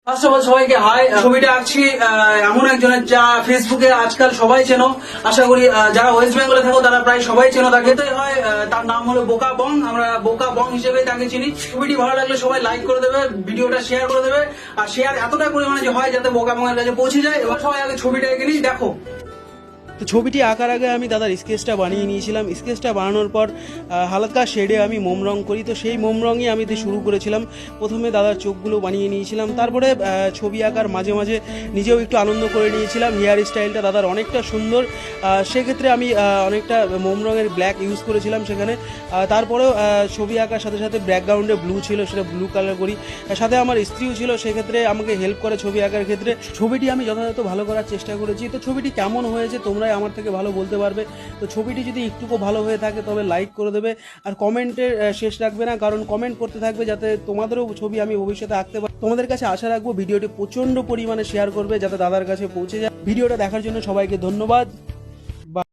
First of all সবাইকে high. ছবিটা আঁকছি এমন একজনের যা ফেসবুকে আজকাল সবাই চেনো, আশা করি যারা ওয়েস্ট বেঙ্গলে থাকো তারা প্রায় সবাই চেনো তাকে। তো হয় তার নাম হলো বোকা বং, আমরা বোকা বং হিসেবে তাকে চিনি। ছবিটি ভালো লাগলে সবাই লাইক করে দেবে, ভিডিওটা শেয়ার করে দেবে, আর শেয়ার এতটা পরিমাণে যে হয় যাতে বোকা বং এর কাছে পৌঁছে যায়। এবার সবাই আগে ছবিটা এঁকে নিই, দেখো। তো ছবিটি আঁকার আগে আমি দাদার স্কেচটা বানিয়ে নিয়েছিলাম। স্কেচটা বানানোর পর হালকা শেডে আমি মোম রং করি, তো সেই মোম রঙই আমি দিয়ে শুরু করেছিলাম। প্রথমে দাদার চোখগুলো বানিয়ে নিয়েছিলাম, তারপরে ছবি আঁকার মাঝে মাঝে নিজেও একটু আনন্দ করে নিয়েছিলাম। হেয়ার স্টাইলটা দাদার অনেকটা সুন্দর, সেক্ষেত্রে আমি অনেকটা মোম রঙের ব্ল্যাক ইউজ করেছিলাম সেখানে। তারপরেও ছবি আঁকার সাথে সাথে ব্যাকগ্রাউন্ডে ব্লু ছিল, সেটা ব্লু কালার করি। সাথে আমার স্ত্রীও ছিল, সেক্ষেত্রে আমাকে হেল্প করে ছবি আঁকার ক্ষেত্রে। ছবিটি আমি যথাযথ ভালো করার চেষ্টা করেছি। তো ছবিটি কেমন হয়েছে তোমরাই আমার থেকে ভালো বলতে পারবে। তো ছবিটি যদি একটুকু ভালো হয়ে থাকে তবে লাইক করে দেবে, আর কমেন্টের শেষ রাখবে না, কারণ কমেন্ট করতে থাকবে যাতে তোমাদেরও ছবি আমি ভবিষ্যতে আঁকতে পারি। তোমাদের কাছে আশা রাখবো ভিডিওটি প্রচন্ড পরিমাণে শেয়ার করবে যাতে দাদার কাছে পৌঁছে যায়। ভিডিওটা দেখার জন্য সবাইকে ধন্যবাদ।